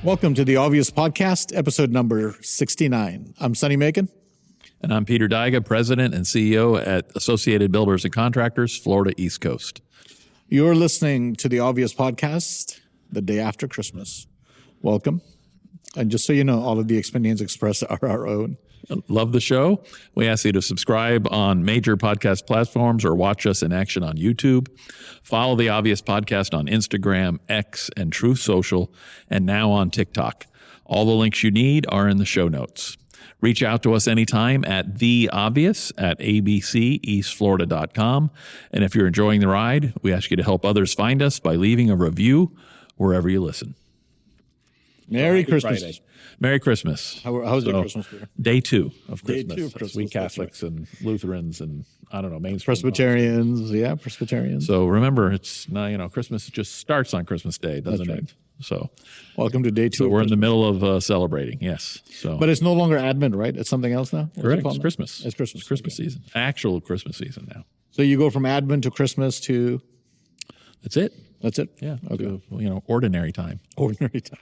Welcome to the Obvious Podcast, episode number 69. I'm Sonny Macon. And I'm Peter Daiga, President and CEO at Associated Builders and Contractors, Florida East Coast. You're listening to the Obvious Podcast the day after Christmas. Welcome. And just so you know, all of the opinions expressed are our own. Love the show. We ask you to subscribe on major podcast platforms or watch us in action on YouTube. Follow the Obvious Podcast on Instagram, X, and Truth Social, and now on TikTok. All the links you need are in the show notes. Reach out to us anytime at theobvious@abceastflorida.com. And if you're enjoying the ride, we ask you to help others find us by leaving a review wherever you listen. Merry Christmas. Friday. Merry Christmas. How's your Christmas, Peter? Day two of Day Christmas. two of Christmas, We that's Catholics and Lutherans and, I don't know, mainstream. Presbyterians. Yeah, Presbyterians. So remember, it's now, Christmas just starts on Christmas Day, doesn't That's right. it? So Welcome to day two. so of we're in the Christmas. middle of celebrating, yes. So But it's no longer Advent, right? It's something else now? What's it correct. called It's now? Christmas. It's Christmas. It's Christmas Okay. season. Actual Christmas season now. So you go from Advent to Christmas to, That's it. that's it? Yeah. Okay. To, ordinary time Ordinary time.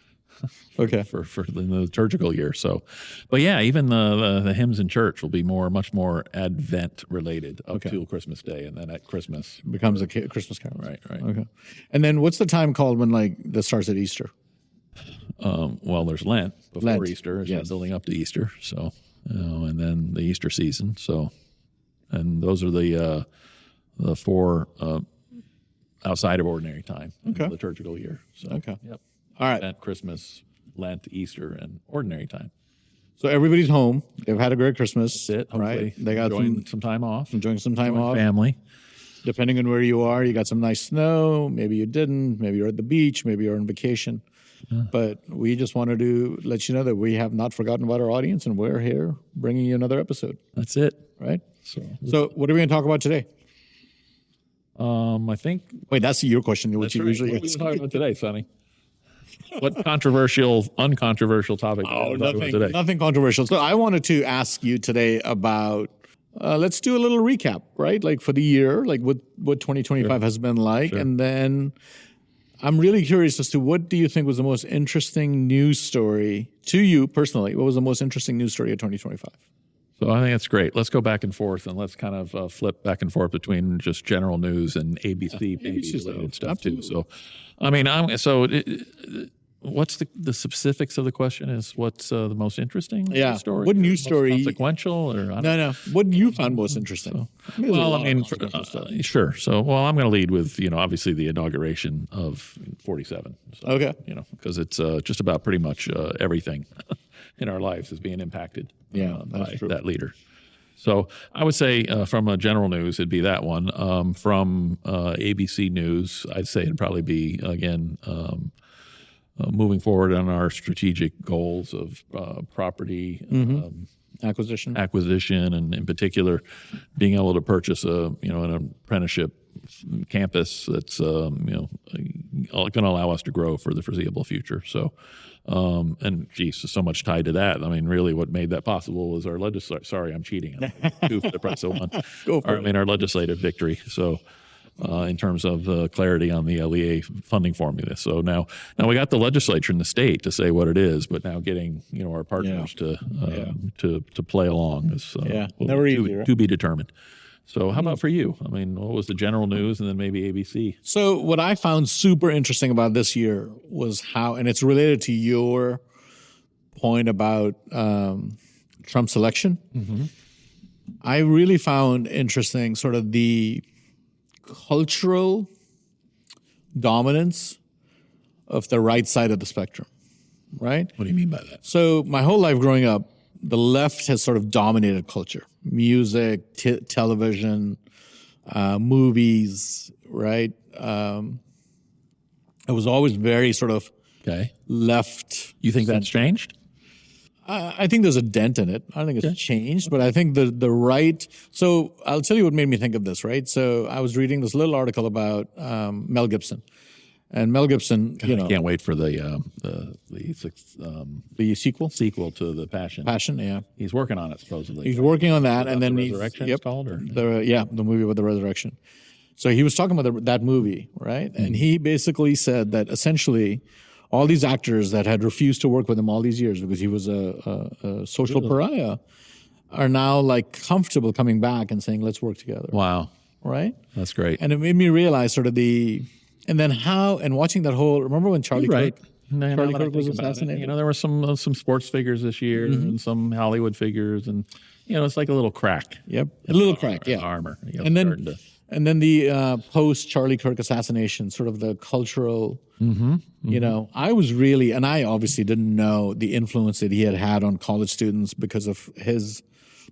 Okay. for the liturgical year. So, but yeah, even the hymns in church will be much more Advent related up to Christmas Day, and then at Christmas Becomes a Christmas carol. Right. Okay. And then what's the time called when that starts at Easter? Well, there's Lent before Lent, Easter, yes. building up to Easter. So, and then the Easter season. So, and those are the four outside of ordinary time, in the liturgical year. So, Okay. Yep. All right. Advent, Christmas, Lent, Easter, and ordinary time. So everybody's home. They've had a great Christmas. That's it. Hopefully, Right. They got enjoying some time off. enjoying some time off. Family. Depending on where you are, you got some nice snow. Maybe you didn't. Maybe you're at the beach. Maybe you're on vacation. But we just wanted to let you know that we have not forgotten about our audience, and we're here bringing you another episode. That's it. Right. So, So what are we going to talk about today? I think Wait, that's your question, which you usually What are we ask. talking about today, Sonny? What uncontroversial topic? are we talking about today? Nothing controversial. So I wanted to ask you today about, let's do a little recap, right? Like for the year, like what 2025 has been like. And then I'm really curious as to what do you think was the most interesting news story to you personally? What was the most interesting news story of 2025? So I think that's great. Let's go back and forth, and let's kind of flip back and forth between just general news and ABC related stuff too. So, I mean, what's the specifics of the question? Is what's the most interesting story? What news Most story? consequential or No. What you found most interesting? Well, I mean, sure. So, well, I'm going to lead with obviously the inauguration of 47. So, Okay. because it's just about pretty much everything in our lives is being impacted by that leader. So I would say from a general news, it'd be that one. From ABC News, I'd say it'd probably be, again, moving forward on our strategic goals of property Acquisition. and in particular, being able to purchase an apprenticeship campus that's going to allow us to grow for the foreseeable future. So, and geez, so much tied to that. I mean, really, what made that possible was our legislative. Sorry, I'm cheating. Two for the price of one. Our legislative victory. So. In terms of clarity on the LEA funding formula. So now we got the legislature in the state to say what it is, but now getting our partners to play along is never easy, right? to be determined. So how about for you? I mean, what was the general news, and then maybe ABC? So what I found super interesting about this year was how, and it's related to your point about Trump's election. I really found interesting sort of the cultural dominance of the right side of the spectrum, right? What do you mean by that? So my whole life growing up, the left has sort of dominated culture, music, television, movies, right? It was always very sort of left. You think that's changed? I think there's a dent in it. I don't think it's changed, but I think the right. So I'll tell you what made me think of this, right? So I was reading this little article about Mel Gibson. And Mel Gibson, I can't wait for the sequel to the Passion. Passion, yeah. He's working on it supposedly. He's working on that, and then the Resurrection. It's called, or the movie about the resurrection. So he was talking about that movie, right? And he basically said that essentially all these actors that had refused to work with him all these years because he was a social pariah are now like comfortable coming back and saying, let's work together. Wow. Right? That's great. And it made me realize sort of and then how, and watching that whole, remember when Charlie Kirk was assassinated? There were some sports figures this year and some Hollywood figures, and it's like a little crack. Yep, a little crack. Yeah, armor. And then the post Charlie Kirk assassination, sort of the cultural. I was really, and I obviously didn't know the influence that he had on college students because of his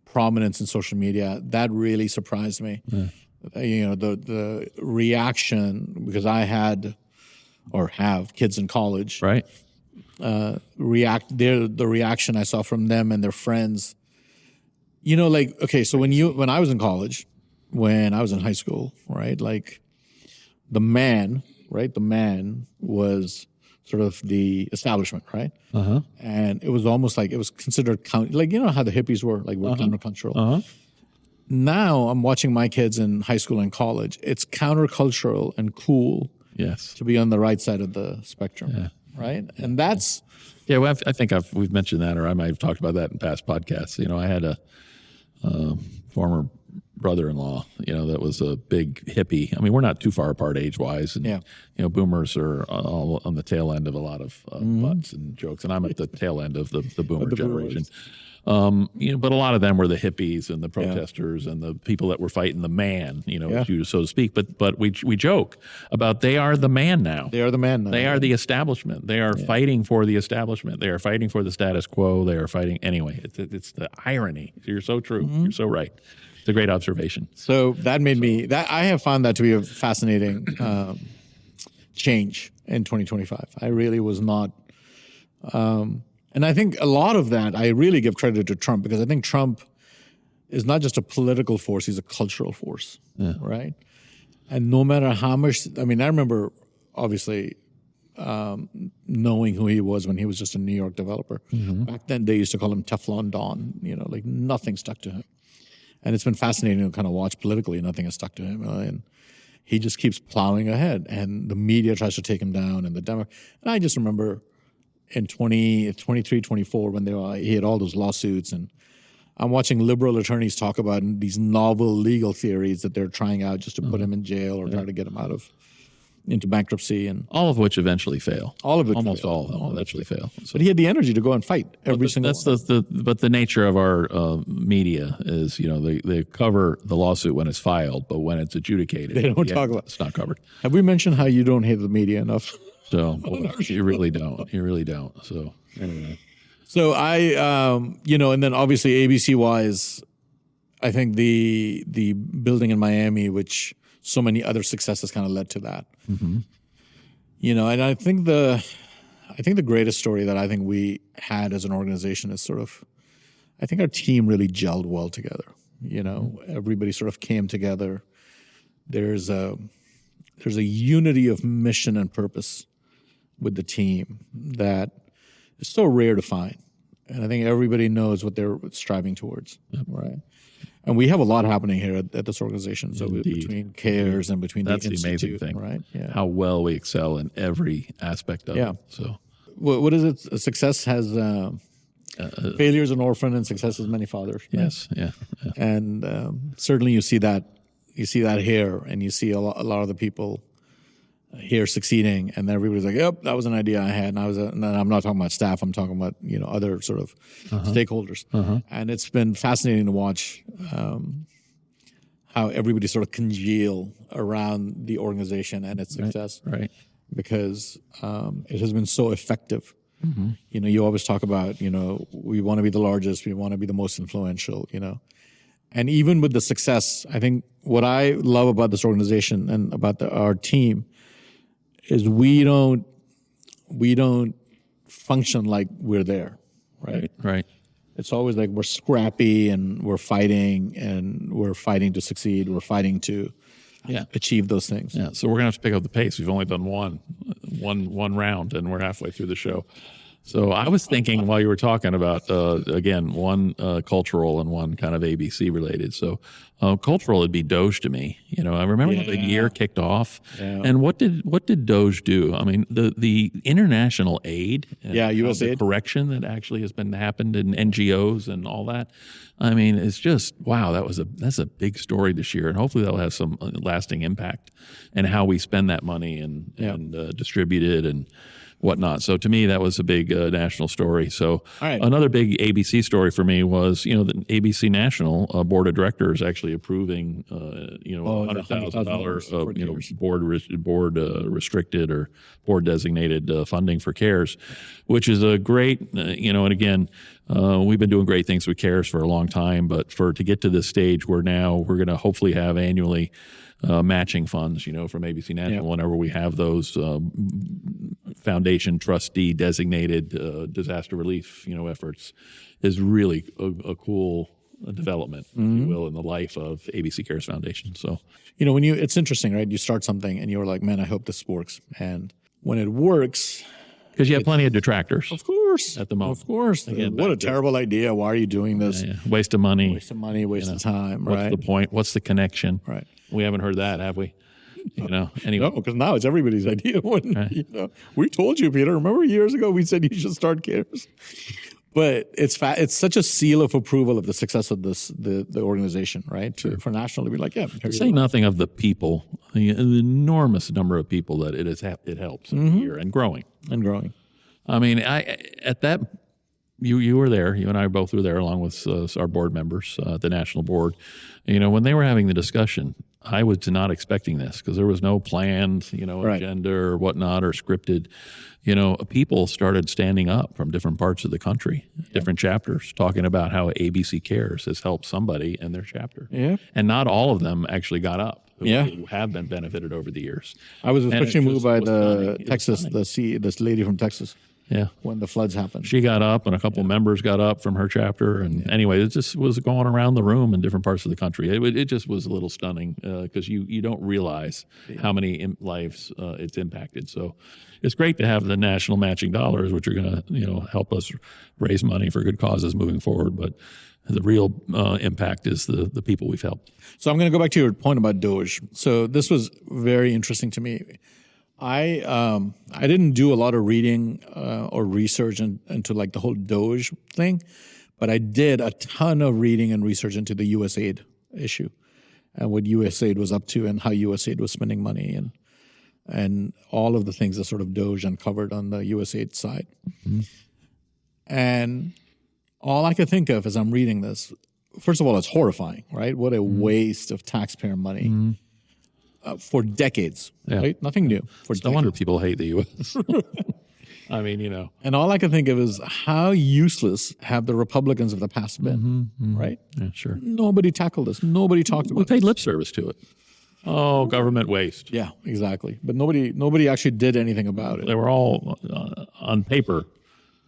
prominence in social media. That really surprised me. Yeah. The reaction, because I had or have kids in college, right? The reaction I saw from them and their friends. So when I was in college, when I was in high school, right? Like the man was sort of the establishment, right? And it was almost like it was considered how the hippies were, like we're countercultural. Now I'm watching my kids in high school and college. It's countercultural and cool, yes, to be on the right side of the spectrum, right? And that's well, I think we've mentioned that, or I might have talked about that in past podcasts. I had a former brother-in-law, that was a big hippie. I mean, we're not too far apart age-wise, and boomers are all on the tail end of a lot of butts and jokes, and I'm at the tail end of the boomer generation. But a lot of them were the hippies and the protesters and the people that were fighting the man, so to speak. But we joke about they are the man now. They are the man now. They are the establishment. They are fighting for the establishment. They are fighting for the status quo. They are fighting anyway. It's the irony. You're so true. You're so right. It's a great observation. So that made me. I have found that to be a fascinating change in 2025. I really was not. And I think a lot of that, I really give credit to Trump, because I think Trump is not just a political force, he's a cultural force, right? And no matter how much, I remember obviously knowing who he was when he was just a New York developer. Back then they used to call him Teflon Don, like nothing stuck to him. And it's been fascinating to kind of watch politically, nothing has stuck to him. And he just keeps plowing ahead, and the media tries to take him down, and and I just remember in 23, 24, when he had all those lawsuits, and I'm watching liberal attorneys talk about these novel legal theories that they're trying out just to put him in jail or try to get him into bankruptcy, and all of which eventually fail. Almost all of them eventually fail. So. But he had the energy to go and fight every single one. But the nature of our media is, they cover the lawsuit when it's filed, but when it's adjudicated, they don't talk about it. It's not covered. Have we mentioned how you don't hate the media enough? So you really don't. You really don't. So anyway. So and then obviously ABC wise, I think the building in Miami, which so many other successes kind of led to that. And I think the greatest story that I think we had as an organization is sort of, I think our team really gelled well together. Everybody sort of came together. There's a unity of mission and purpose with the team that is so rare to find. And I think everybody knows what they're striving towards, right? And we have a lot happening here at this organization. So between CARES and between that's the institute, amazing thing, right? Yeah. How well we excel in every aspect of it. So what is it? Success has failure is an orphan, and success has many fathers. Right? Yes, yeah. And certainly you see that here, and you see a lot of the people here succeeding, and then everybody's like, "Yep, that was an idea I had." And I'm not talking about staff; I'm talking about other sort of stakeholders. And it's been fascinating to watch how everybody sort of congeal around the organization and its success, right? Because it has been so effective. You always talk about we want to be the largest, we want to be the most influential, and even with the success, I think what I love about this organization and about our team is we don't function like we're there, right? Right. It's always like we're scrappy and we're fighting to succeed. We're fighting to achieve those things. Yeah. So we're gonna have to pick up the pace. We've only done one round, and we're halfway through the show. So I was thinking while you were talking about, again, one cultural and one kind of ABC related. So cultural would be Doge to me. You know, I remember how the year kicked off. Yeah. And what did Doge do? I mean, the international aid, and USAID. the correction that actually has been happened in NGOs and all that. I mean, it's just, wow, that's a big story this year. And hopefully that'll have some lasting impact in how we spend that money and distribute it and whatnot. So to me, that was a big national story. So another big ABC story for me was, the ABC National Board of Directors actually approving, $100,000 of, board restricted or board designated funding for CARES, which is a great, and again, we've been doing great things with CARES for a long time, but to get to this stage where now we're going to hopefully have annually matching funds, from ABC National whenever we have those foundation trustee designated disaster relief, efforts, is really a cool development, if you will, in the life of ABC Cares Foundation. So, it's interesting, right? You start something and you're like, man, I hope this works. And when it works, because you have plenty of detractors. Of course. At the moment. Of course. Again, what a terrible idea. Why are you doing this? Waste of money. Waste of time, right? What's the point? What's the connection? Right. We haven't heard that, have we? Anyway. No, because now it's everybody's idea. We told you, Peter. Remember years ago we said you should start CARES? But it's such a seal of approval of the success of the organization, right? For national to be like, say nothing of the people, the enormous number of people that it helps every year and growing. I mean, you were there. You and I both were there, along with our board members, the national board. When they were having the discussion, I was not expecting this because there was no planned, agenda or whatnot or scripted. People started standing up from different parts of the country, different chapters, talking about how ABC Cares has helped somebody in their chapter. Yeah. And not all of them actually got up. Who have been benefited over the years. I was especially moved by this lady from Texas. Yeah. When the floods happened. She got up and a couple members got up from her chapter. And anyway, it just was going around the room in different parts of the country. It just was a little stunning because you don't realize how many lives it's impacted. So it's great to have the national matching dollars, which are going to help us raise money for good causes moving forward. But the real impact is the people we've helped. So I'm going to go back to your point about Doge. So this was very interesting to me. I didn't do a lot of reading or research into like the whole Doge thing, but I did a ton of reading and research into the USAID issue and what USAID was up to and how USAID was spending money and all of the things that sort of Doge uncovered on the USAID side. Mm-hmm. And all I could think of as I'm reading this, first of all, it's horrifying, right? What a waste of taxpayer money. Mm-hmm. For decades, right? Nothing new. No wonder people hate the U.S. I mean, And all I can think of is how useless have the Republicans of the past been, right? Yeah, sure. Nobody tackled this. Nobody talked about it. We paid lip service to it. Oh, government waste. Yeah, exactly. But nobody actually did anything about it. They were all on paper.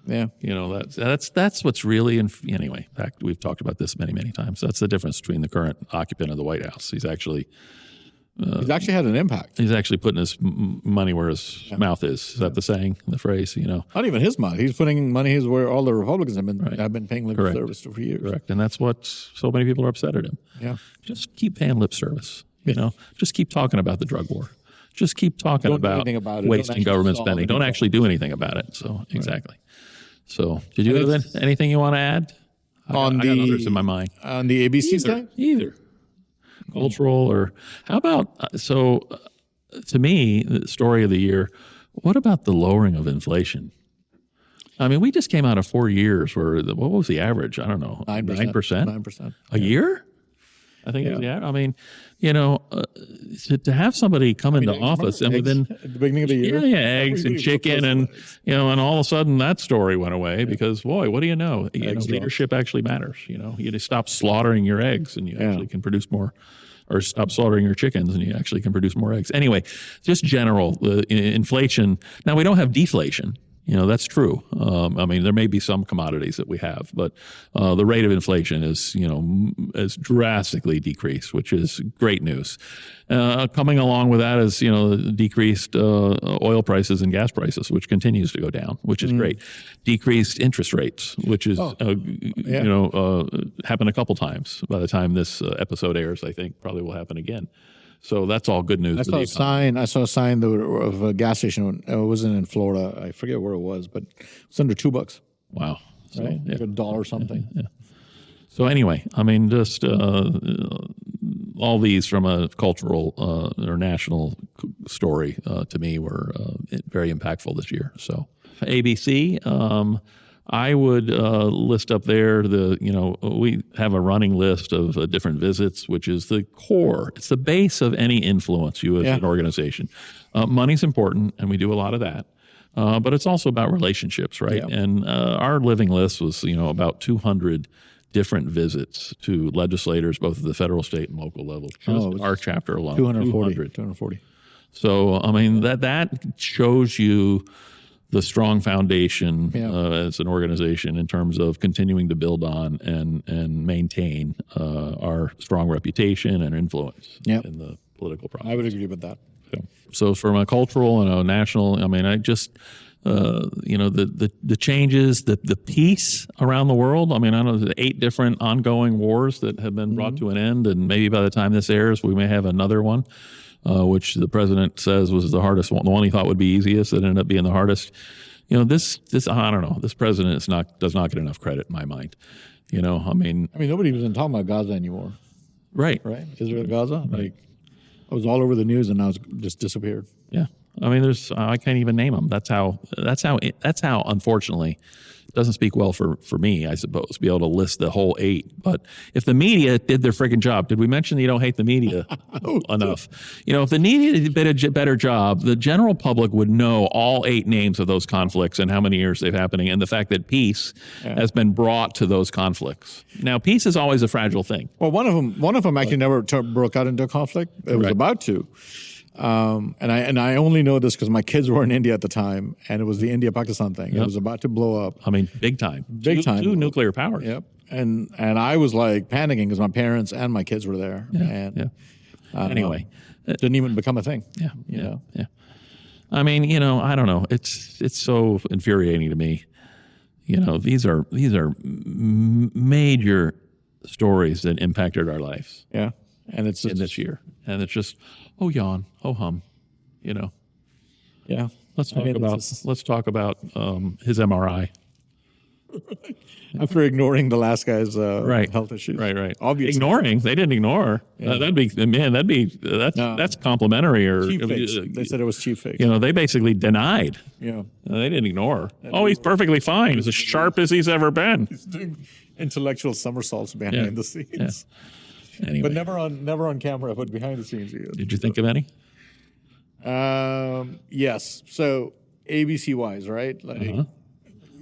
Yeah. That's what's really, anyway, in fact, we've talked about this many, many times. That's the difference between the current occupant of the White House. He's actually had an impact. He's actually putting his money where his mouth is. Is that the saying, the phrase? Not even his mouth. He's putting money where all the Republicans have been paying lip service for years. Correct, and that's what so many people are upset at him. Yeah, just keep paying lip service. Just keep talking about the drug war. Just keep talking about wasting government spending. Don't actually do anything about it. So exactly. So did you have anything you want to add? I got others in my mind on the ABC side? Either. Cultural or how about to me, the story of the year, what about the lowering of inflation? I mean, we just came out of 4 years where what was the average? I don't know, 9%? 9%. A year? I think it was the average. I mean, to have somebody come into office and within at the beginning of the year, eggs and chicken and and all of a sudden that story went away because boy, what do you know? Leadership actually matters. You just stop slaughtering your eggs and you actually can produce more. Or stop slaughtering your chickens and you actually can produce more eggs. Anyway, just general inflation. Now we don't have deflation. That's true. I mean, there may be some commodities that we have, but the rate of inflation is, has drastically decreased, which is great news. Coming along with that is, decreased oil prices and gas prices, which continues to go down, which is great. Decreased interest rates, which is, happened a couple times. By the time this episode airs, I think probably will happen again. So that's all good news. I saw a sign of a gas station. It wasn't in Florida. I forget where it was, but it's under $2. Wow. So, right? Like $1 something. Yeah. So anyway, I mean, just all these from a cultural or national story to me were very impactful this year. So ABC, I would list up there we have a running list of different visits, which is the core. It's the base of any influence you as an organization. Money's important, and we do a lot of that. But it's also about relationships, right? Yeah. And our living list was, about 200 different visits to legislators, both at the federal, state, and local level. Our chapter alone, 240. So, I mean, that shows you the strong foundation as an organization in terms of continuing to build on and maintain our strong reputation and influence in the political process. I would agree with that. So from a cultural and a national, I mean, I just, the changes, the peace around the world. I mean, I know there's 8 different ongoing wars that have been brought to an end, and maybe by the time this airs, we may have another one. Which the president says was the hardest one, the one he thought would be easiest, that ended up being the hardest. This I don't know. This president does not get enough credit in my mind. I mean, nobody was even talking about Gaza anymore. Right. Israel, Gaza. Right. Like, it was all over the news, and now it's just disappeared. Yeah. I mean, I can't even name them. That's how. Unfortunately, it doesn't speak well for me, I suppose, to be able to list the whole 8. But if the media did their friggin' job, did we mention that you don't hate the media enough? If the media did a better job, the general public would know all 8 names of those conflicts and how many years they've happening, and the fact that peace has been brought to those conflicts. Now, peace is always a fragile thing. Well, one of them actually never broke out into a conflict. It was about to. And I only know this because my kids were in India at the time, and it was the India-Pakistan thing. It was about to blow up. I mean, big time. Two nuclear powers. Yep. And I was like panicking because my parents and my kids were there. Anyway, it didn't even become a thing. Yeah. I mean, I don't know. It's so infuriating to me. These are major stories that impacted our lives. Yeah. And it's in this year, and it's just yawn, hum, Yeah. Let's talk about his MRI. After ignoring the last guy's health issues. Right. Obviously. Ignoring. They didn't ignore. Yeah. That's complimentary. Or cheap fix. They said it was cheap fix. They basically denied. Yeah. They didn't ignore. He's perfectly fine. He's as sharp as he's ever been. He's doing intellectual somersaults behind the scenes. Yeah. Anyway. But never on camera, but behind the scenes. Did you think of any? Yes. So ABC wise, right?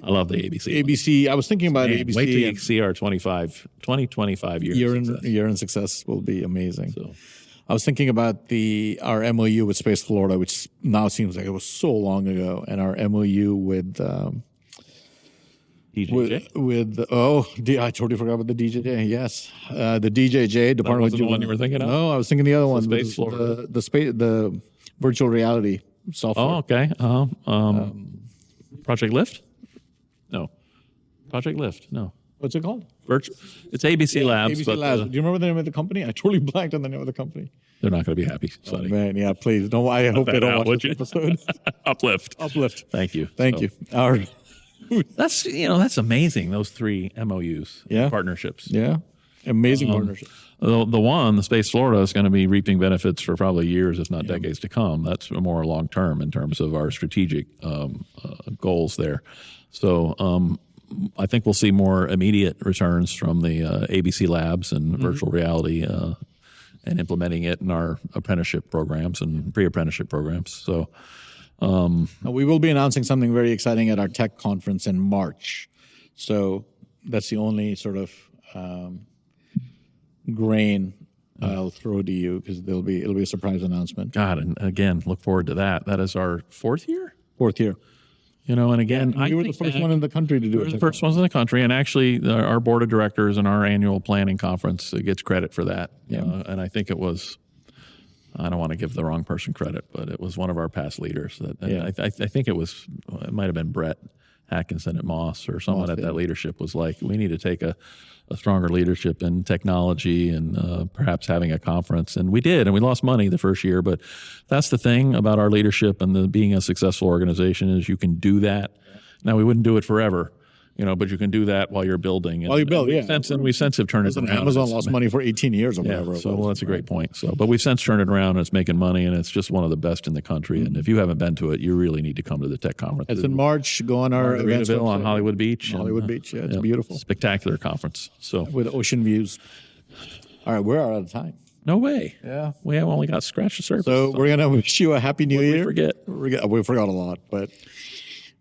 I love the ABC. ABC. I was thinking about ABC. Wait till you see our 2025 year in success will be amazing. So, I was thinking about our MOU with Space Florida, which now seems like it was so long ago, and our MOU with DJJ? I totally forgot about the DJJ. Yes, the DJJ. That wasn't the one you were thinking of? No, I was thinking the other one. Space Florida. The virtual reality software. Oh, okay. Project Lift? No. Project Lift. No. What's it called? It's ABC Labs. ABC Labs. Do you remember the name of the company? I totally blanked on the name of the company. They're not going to be happy, Sonny. Oh, man, yeah, please. No, I hope they don't watch this episode. Uplift. Thank you. That's amazing. Those 3 MOUs, partnerships. Yeah, amazing partnerships. The Space Florida is going to be reaping benefits for probably years, if not decades to come. That's more long term in terms of our strategic goals there. So I think we'll see more immediate returns from the ABC Labs and virtual reality and implementing it in our apprenticeship programs and pre-apprenticeship programs. So. We will be announcing something very exciting at our tech conference in March. So that's the only sort of grain I'll throw to you because it'll be a surprise announcement. God, and again, look forward to that. That is our 4th year? 4th year. And again, we were the first one in the country to do it. We were the first ones in the country, and actually, our board of directors and our annual planning conference gets credit for that. And I think it was, I don't want to give the wrong person credit, but it was one of our past leaders. I think it might have been Brett Atkinson at Moss or someone at that leadership was like, we need to take a stronger leadership in technology and perhaps having a conference. And we did, and we lost money the first year. But that's the thing about our leadership and being a successful organization is you can do that. Now, we wouldn't do it forever. But you can do that while you're building. While you build, we've since have turned it around. Amazon lost money for 18 years or whatever. So that's a great point. But we've since turned it around, and it's making money, and it's just one of the best in the country. And if you haven't been to it, you really need to come to the tech conference. It's in March. Go on our events website on Hollywood Beach. Beach, it's beautiful. Spectacular conference. So with ocean views. All right, we're out of time. No way. Yeah. We have only got scratched the surface. So we're going to wish you a happy new year. We forgot a lot, but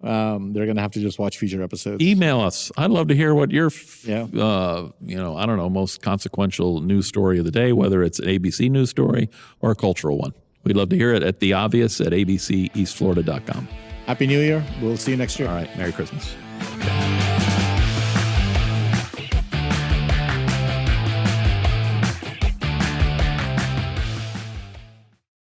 they're going to have to just watch future episodes. Email us. I'd love to hear what your, I don't know, most consequential news story of the day, whether it's an ABC news story or a cultural one. We'd love to hear it at theobvious@abceastflorida.com. Happy New Year. We'll see you next year. All right. Merry Christmas.